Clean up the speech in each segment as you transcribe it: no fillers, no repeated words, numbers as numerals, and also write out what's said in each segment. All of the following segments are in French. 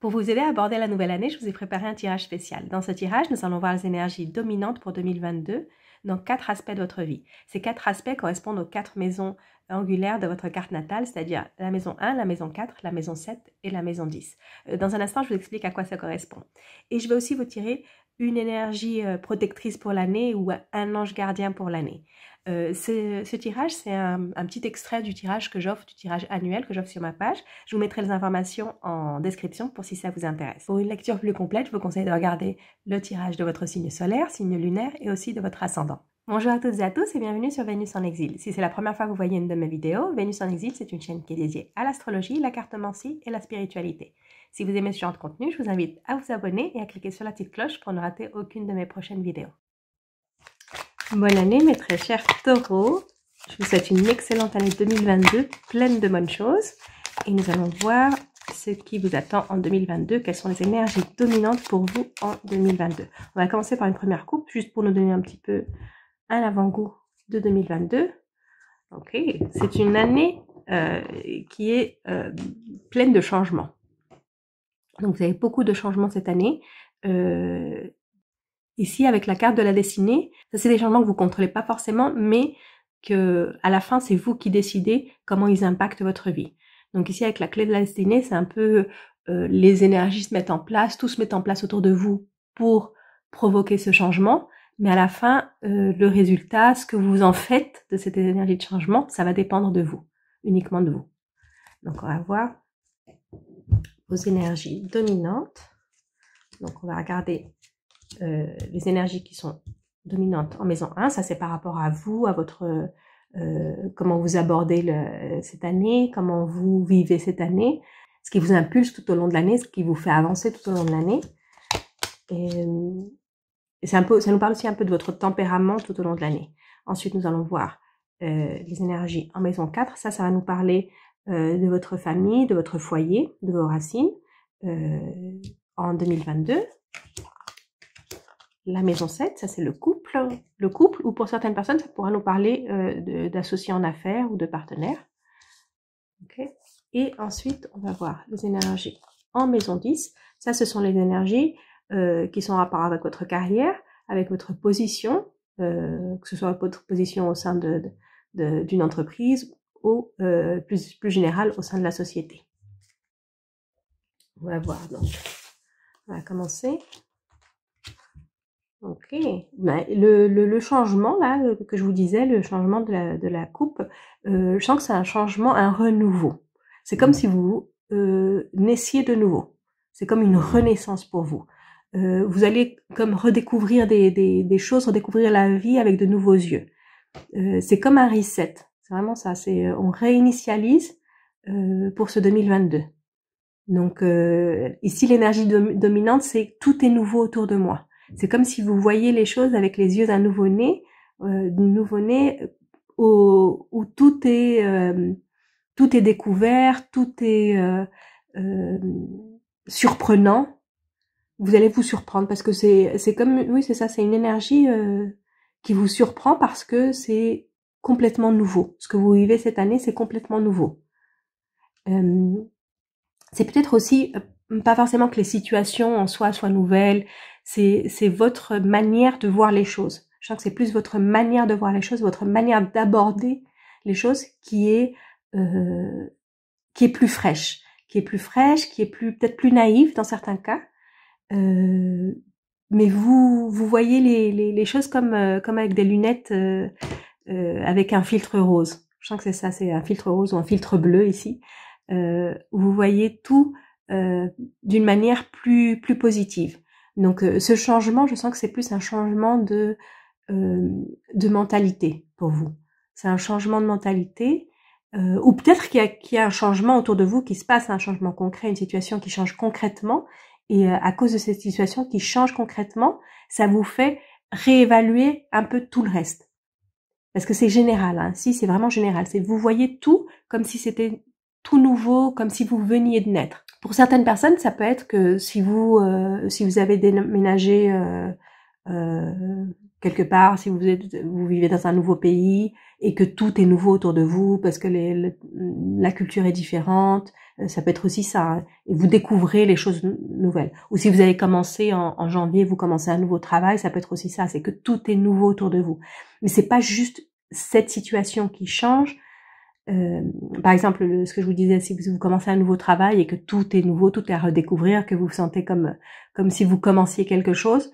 Pour vous aider à aborder la nouvelle année, je vous ai préparé un tirage spécial. Dans ce tirage, nous allons voir les énergies dominantes pour 2022 dans 4 aspects de votre vie. Ces 4 aspects correspondent aux 4 maisons angulaires de votre carte natale, c'est-à-dire la maison 1, la maison 4, la maison 7 et la maison 10. Dans un instant, je vous explique à quoi ça correspond. Et je vais aussi vous tirer une énergie protectrice pour l'année ou un ange gardien pour l'année. Ce tirage, c'est un petit extrait du tirage que j'offre, du tirage annuel que j'offre sur ma page. Je vous mettrai les informations en description pour si ça vous intéresse. Pour une lecture plus complète, je vous conseille de regarder le tirage de votre signe solaire, signe lunaire et aussi de votre ascendant. Bonjour à toutes et à tous et bienvenue sur Vénus en exil. Si c'est la première fois que vous voyez une de mes vidéos, Vénus en exil, c'est une chaîne qui est dédiée à l'astrologie, la cartomancie et la spiritualité. Si vous aimez ce genre de contenu, je vous invite à vous abonner et à cliquer sur la petite cloche pour ne rater aucune de mes prochaines vidéos. Bonne année mes très chers taureaux, je vous souhaite une excellente année 2022, pleine de bonnes choses. Et nous allons voir ce qui vous attend en 2022, quelles sont les énergies dominantes pour vous en 2022. On va commencer par une première coupe, juste pour nous donner un petit peu un avant-goût de 2022. Ok, c'est une année qui est pleine de changements. Donc vous avez beaucoup de changements cette année. Ici, avec la carte de la destinée, ça c'est des changements que vous ne contrôlez pas forcément, mais que à la fin, c'est vous qui décidez comment ils impactent votre vie. Donc ici, avec la clé de la destinée, c'est un peu les énergies se mettent en place, tout se met en place autour de vous pour provoquer ce changement. Mais à la fin, le résultat, ce que vous en faites de cette énergie de changement, ça va dépendre de vous, uniquement de vous. Donc on va voir vos énergies dominantes. Donc on va regarder les énergies qui sont dominantes en maison 1, ça c'est par rapport à vous, à votre comment vous abordez cette année, comment vous vivez cette année, ce qui vous impulse tout au long de l'année, ce qui vous fait avancer tout au long de l'année. Et c'est un peu, ça nous parle aussi un peu de votre tempérament tout au long de l'année. Ensuite, nous allons voir les énergies en maison 4. Ça va nous parler de votre famille, de votre foyer, de vos racines en 2022. La maison 7, ça c'est le couple. Le couple, ou pour certaines personnes, ça pourra nous parler d'associés en affaires ou de partenaires. Okay. Et ensuite, on va voir les énergies en maison 10. Ça, ce sont les énergies qui sont en rapport avec votre carrière, avec votre position, que ce soit votre position au sein d'une entreprise ou plus général au sein de la société. On va voir donc. On va commencer. Ok, ben, le changement là que je vous disais, le changement de la coupe, je sens que c'est un changement, un renouveau. C'est comme si vous naissiez de nouveau. C'est comme une renaissance pour vous. Vous allez comme redécouvrir des choses, redécouvrir la vie avec de nouveaux yeux. C'est comme un reset. C'est vraiment ça. On réinitialise pour ce 2022. Donc ici l'énergie dominante, c'est tout est nouveau autour de moi. C'est comme si vous voyez les choses avec les yeux d'un nouveau-né, où tout est découvert, tout est surprenant. Vous allez vous surprendre parce que c'est comme, oui c'est ça, c'est une énergie qui vous surprend parce que c'est complètement nouveau. Ce que vous vivez cette année, c'est complètement nouveau. C'est peut-être aussi pas forcément que les situations en soi soient nouvelles, c'est votre manière de voir les choses. Je sens que c'est plus votre manière de voir les choses, votre manière d'aborder les choses qui est plus fraîche, qui est peut-être plus naïve dans certains cas. Mais vous voyez les choses comme avec des lunettes avec un filtre rose. Je sens que c'est ça, c'est un filtre rose ou un filtre bleu ici. Vous voyez tout d'une manière plus positive. Donc ce changement, je sens que c'est plus un changement de mentalité pour vous. C'est un changement de mentalité, ou peut-être qu'il y a un changement autour de vous qui se passe, un changement concret, une situation qui change concrètement, et à cause de cette situation qui change concrètement, ça vous fait réévaluer un peu tout le reste. Parce que c'est général, hein. Si, c'est vraiment général. C'est vous voyez tout comme si c'était tout nouveau, comme si vous veniez de naître. Pour certaines personnes, ça peut être que si vous avez déménagé quelque part, si vous vivez dans un nouveau pays et que tout est nouveau autour de vous parce que la culture est différente, ça peut être aussi ça. Hein, et vous découvrez les choses nouvelles. Ou si vous avez commencé en janvier, vous commencez un nouveau travail, ça peut être aussi ça. C'est que tout est nouveau autour de vous. Mais c'est pas juste cette situation qui change. Par exemple, ce que je vous disais, si vous commencez un nouveau travail et que tout est nouveau, tout est à redécouvrir, que vous vous sentez comme si vous commenciez quelque chose,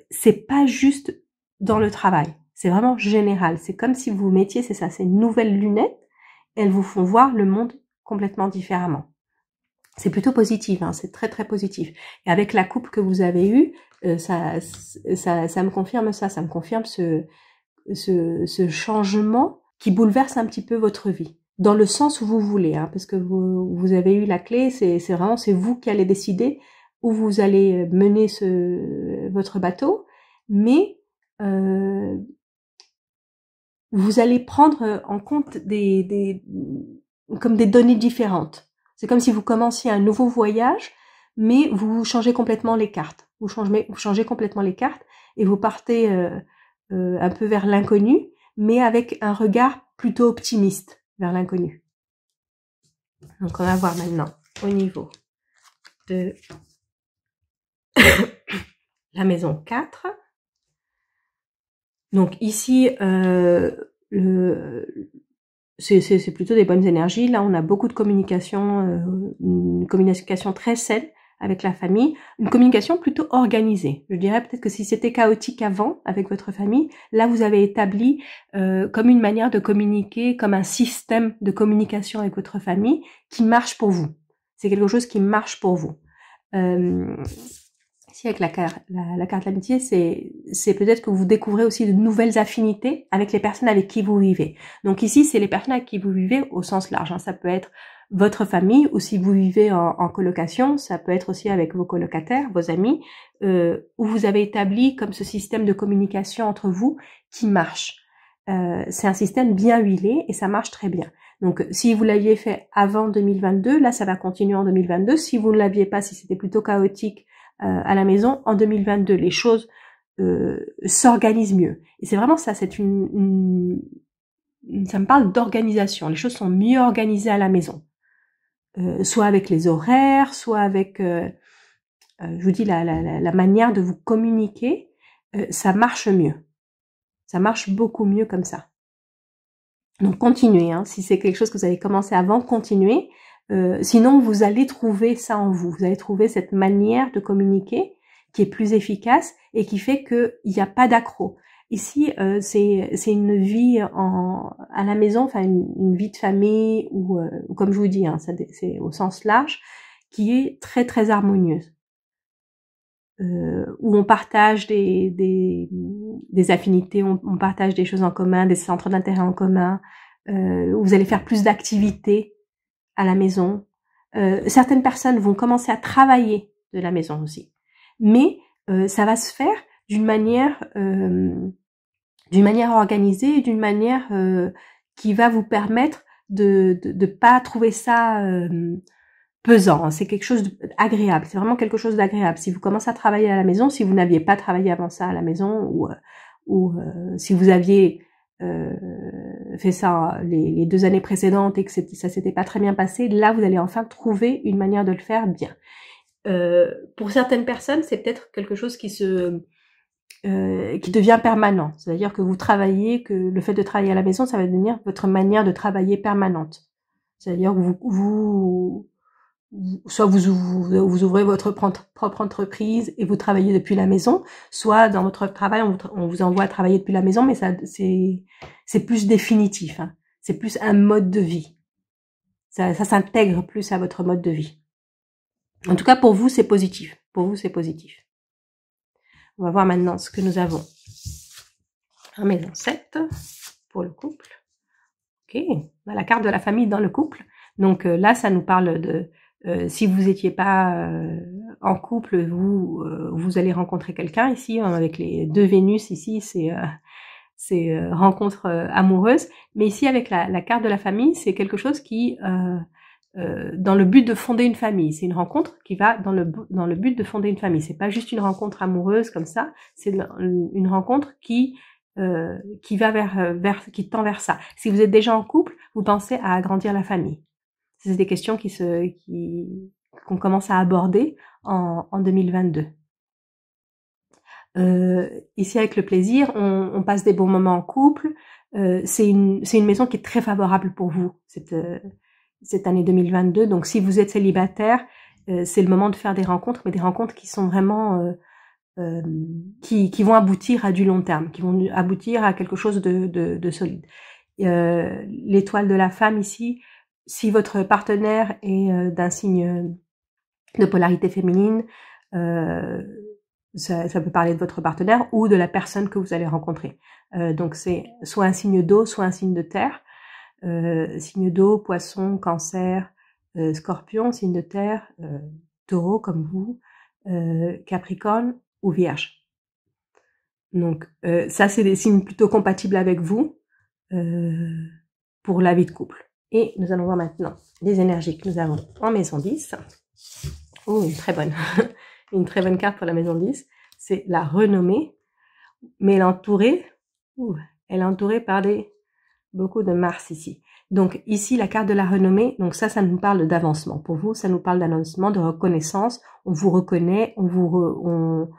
c'est pas juste dans le travail, c'est vraiment général. C'est comme si vous mettiez, c'est ça, ces nouvelles lunettes, elles vous font voir le monde complètement différemment. C'est plutôt positif, hein, c'est très très positif. Et avec la coupe que vous avez eue, ça me confirme ça me confirme ce changement qui bouleverse un petit peu votre vie, dans le sens où vous voulez, hein, parce que vous avez eu la clé, c'est vraiment, c'est vous qui allez décider où vous allez mener votre bateau, mais vous allez prendre en compte comme des données différentes. C'est comme si vous commenciez un nouveau voyage, mais vous changez complètement les cartes. Vous changez complètement les cartes et vous partez un peu vers l'inconnu, mais avec un regard plutôt optimiste vers l'inconnu. Donc on va voir maintenant au niveau de la maison 4. Donc ici, c'est plutôt des bonnes énergies. Là, on a beaucoup de communication, une communication très saine avec la famille, une communication plutôt organisée. Je dirais peut-être que si c'était chaotique avant avec votre famille, là vous avez établi comme une manière de communiquer, comme un système de communication avec votre famille qui marche pour vous. C'est quelque chose qui marche pour vous. Ici avec la carte de l'amitié, c'est peut-être que vous découvrez aussi de nouvelles affinités avec les personnes avec qui vous vivez. Donc ici, c'est les personnes avec qui vous vivez au sens large. Hein. Ça peut être votre famille, ou si vous vivez en colocation, ça peut être aussi avec vos colocataires, vos amis, où vous avez établi comme ce système de communication entre vous qui marche. C'est un système bien huilé et ça marche très bien. Donc, si vous l'aviez fait avant 2022, là, ça va continuer en 2022. Si vous ne l'aviez pas, si c'était plutôt chaotique à la maison, en 2022, les choses s'organisent mieux. Et c'est vraiment ça, c'est ça me parle d'organisation. Les choses sont mieux organisées à la maison. Soit avec les horaires, soit avec, je vous dis, la manière de vous communiquer, ça marche mieux. Ça marche beaucoup mieux comme ça. Donc continuez, hein. Si c'est quelque chose que vous avez commencé avant, continuez. Sinon, vous allez trouver ça en vous. Vous allez trouver cette manière de communiquer qui est plus efficace et qui fait qu'il n'y a pas d'accroc. Ici, c'est une vie à la maison, enfin une vie de famille ou comme je vous dis, hein, c'est au sens large, qui est très très harmonieuse. Où on partage des affinités, on partage des choses en commun, des centres d'intérêt en commun, où vous allez faire plus d'activités à la maison. Certaines personnes vont commencer à travailler de la maison aussi. Mais ça va se faire d'une manière organisée, d'une manière qui va vous permettre de pas trouver ça pesant. C'est quelque chose d'agréable. C'est vraiment quelque chose d'agréable. Si vous commencez à travailler à la maison, si vous n'aviez pas travaillé avant ça à la maison, ou si vous aviez fait ça les 2 années précédentes et que ça s'était pas très bien passé, là vous allez enfin trouver une manière de le faire bien. Pour certaines personnes, c'est peut-être quelque chose qui devient permanent. C'est-à-dire que vous travaillez, que le fait de travailler à la maison, ça va devenir votre manière de travailler permanente. C'est-à-dire que soit vous ouvrez votre propre entreprise et vous travaillez depuis la maison, soit dans votre travail, on vous envoie à travailler depuis la maison, mais ça, c'est plus définitif, hein. C'est plus un mode de vie. Ça s'intègre plus à votre mode de vie. En tout cas, pour vous, c'est positif. Pour vous, c'est positif. On va voir maintenant ce que nous avons en maison 7 pour le couple. Ok, on a la carte de la famille dans le couple. Donc là, ça nous parle de si vous n'étiez pas en couple, vous allez rencontrer quelqu'un ici, avec les 2 Vénus ici, c'est rencontre amoureuse. Mais ici, avec la carte de la famille, c'est quelque chose qui dans le but de fonder une famille. C'est une rencontre qui va dans le but de fonder une famille. C'est pas juste une rencontre amoureuse comme ça. C'est une rencontre qui va qui tend vers ça. Si vous êtes déjà en couple, vous pensez à agrandir la famille. C'est des questions qu'on commence à aborder en 2022. Ici avec le plaisir, on passe des bons moments en couple. C'est une maison qui est très favorable pour vous cette année 2022. Donc si vous êtes célibataire, c'est le moment de faire des rencontres, mais des rencontres qui sont vraiment qui vont aboutir à du long terme, qui vont aboutir à quelque chose de solide. L'étoile de la femme ici, si votre partenaire est d'un signe de polarité féminine, ça peut parler de votre partenaire ou de la personne que vous allez rencontrer. Donc c'est soit un signe d'eau, soit un signe de terre. Signe d'eau, poisson, cancer, scorpion, signe de terre, taureau comme vous, capricorne ou vierge. Donc ça c'est des signes plutôt compatibles avec vous pour la vie de couple. Et nous allons voir maintenant les énergies que nous avons en maison 10. Oh, une très bonne une très bonne carte pour la maison 10, c'est la renommée, mais elle est entourée par beaucoup de Mars ici. Donc ici, la carte de la renommée, donc ça nous parle d'avancement. Pour vous, ça nous parle d'avancement, de reconnaissance. On vous reconnaît, on vous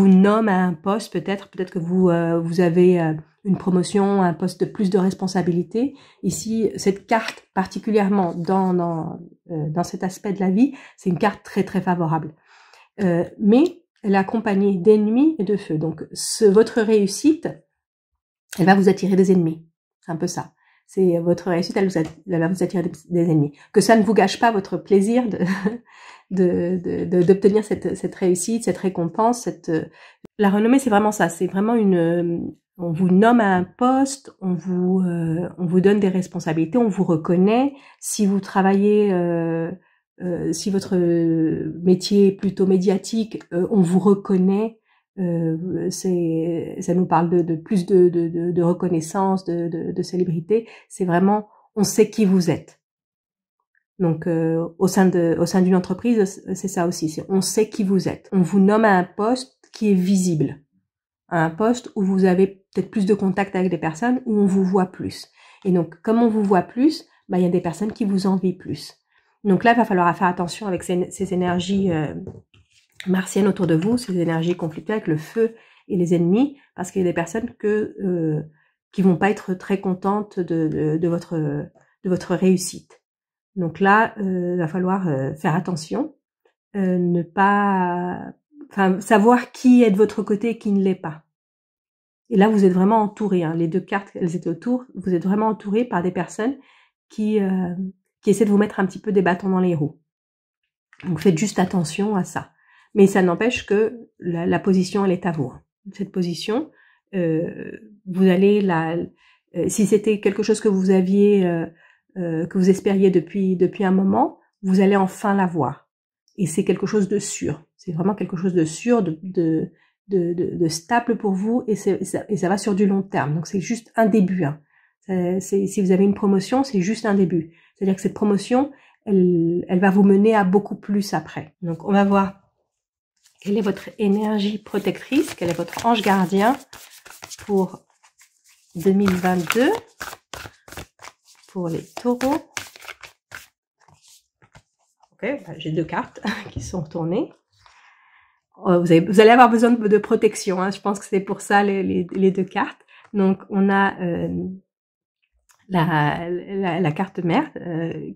nomme à un poste, peut-être que vous avez une promotion, un poste de plus de responsabilité. Ici, cette carte, particulièrement dans cet aspect de la vie, c'est une carte très très favorable. Mais elle est accompagnée d'ennemis et de feu. Donc votre réussite, elle va vous attirer des ennemis. C'est un peu ça. C'est votre réussite, elle va vous attirer des ennemis. Que ça ne vous gâche pas votre plaisir d'obtenir cette réussite, cette récompense, la renommée, c'est vraiment ça. C'est vraiment on vous nomme à un poste, on vous donne des responsabilités, on vous reconnaît. Si vous travaillez, si votre métier est plutôt médiatique, on vous reconnaît. Ça nous parle de plus de reconnaissance, de célébrité. C'est vraiment, on sait qui vous êtes. Donc au sein d'une entreprise, c'est ça aussi. On sait qui vous êtes. On vous nomme à un poste qui est visible, à un poste où vous avez peut-être plus de contact avec des personnes, où on vous voit plus. Et donc comme on vous voit plus, il y a des personnes qui vous envient plus. Donc là, il va falloir faire attention avec ces énergies martiennes autour de vous, ces énergies conflictuelles avec le feu et les ennemis, parce qu'il y a des personnes qui vont pas être très contentes de votre réussite. Donc là, va falloir faire attention, savoir qui est de votre côté et qui ne l'est pas. Et là, vous êtes vraiment entouré. Les deux cartes, elles étaient autour. Vous êtes vraiment entouré par des personnes qui essaient de vous mettre un petit peu des bâtons dans les roues. Donc faites juste attention à ça. Mais ça n'empêche que la position, elle est à vous. Cette position, vous allez si c'était quelque chose que vous aviez, que vous espériez depuis un moment, vous allez enfin l'avoir. Et c'est quelque chose de sûr. C'est vraiment quelque chose de sûr, de stable pour vous, et ça va sur du long terme. Donc c'est juste un début. Si vous avez une promotion, c'est juste un début. C'est-à-dire que cette promotion, elle va vous mener à beaucoup plus après. Donc on va voir quelle est votre énergie protectrice, quel est votre ange gardien pour 2022 pour les taureaux. Ok, j'ai deux cartes qui sont retournées. Vous allez avoir besoin de protection. Je pense que c'est pour ça les deux cartes. Donc on a la carte mère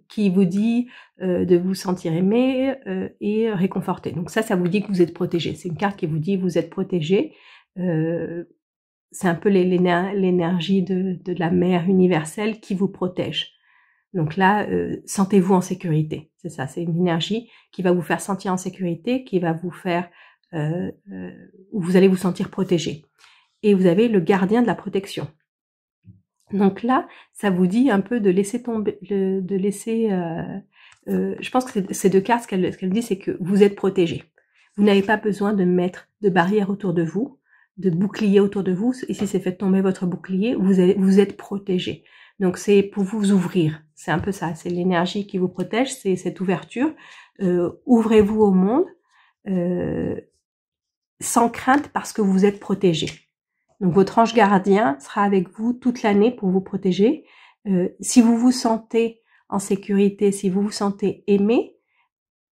qui vous dit de vous sentir aimé et réconforté. Donc ça vous dit que vous êtes protégé. C'est une carte qui vous dit que vous êtes protégé. C'est un peu l'énergie de la mère universelle qui vous protège. Donc là, sentez-vous en sécurité. C'est ça, c'est une énergie qui va vous faire sentir en sécurité, qui va vous faire où vous allez vous sentir protégé. Et vous avez le gardien de la protection. Donc là, ça vous dit un peu de laisser tomber, je pense que ces deux cartes, ce qu'elle dit, c'est que vous êtes protégé. Vous n'avez pas besoin de mettre de barrières autour de vous, de boucliers autour de vous. Et si c'est fait tomber votre bouclier, vous êtes protégé. Donc c'est pour vous ouvrir. c'est un peu ça, c'est l'énergie qui vous protège, c'est cette ouverture. Ouvrez-vous au monde sans crainte parce que vous êtes protégé. Donc votre ange gardien sera avec vous toute l'année pour vous protéger. Si vous vous sentez en sécurité, si vous vous sentez aimé,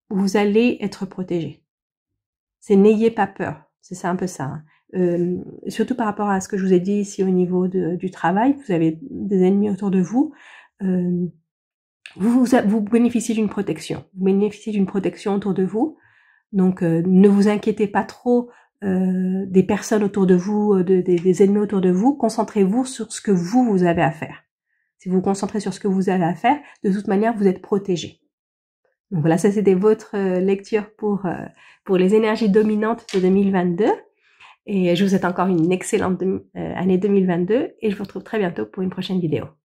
vous allez être protégé. C'est n'ayez pas peur, c'est ça un peu ça. Surtout par rapport à ce que je vous ai dit ici au niveau du travail, vous avez des ennemis autour de vous. Vous bénéficiez d'une protection. Vous bénéficiez d'une protection autour de vous. Donc, ne vous inquiétez pas trop des personnes autour de vous, des ennemis autour de vous. Concentrez-vous sur ce que vous avez à faire. Si vous vous concentrez sur ce que vous avez à faire, de toute manière, vous êtes protégé. Donc voilà, ça c'était votre lecture pour les énergies dominantes de 2022. Et je vous souhaite encore une excellente année 2022 et je vous retrouve très bientôt pour une prochaine vidéo.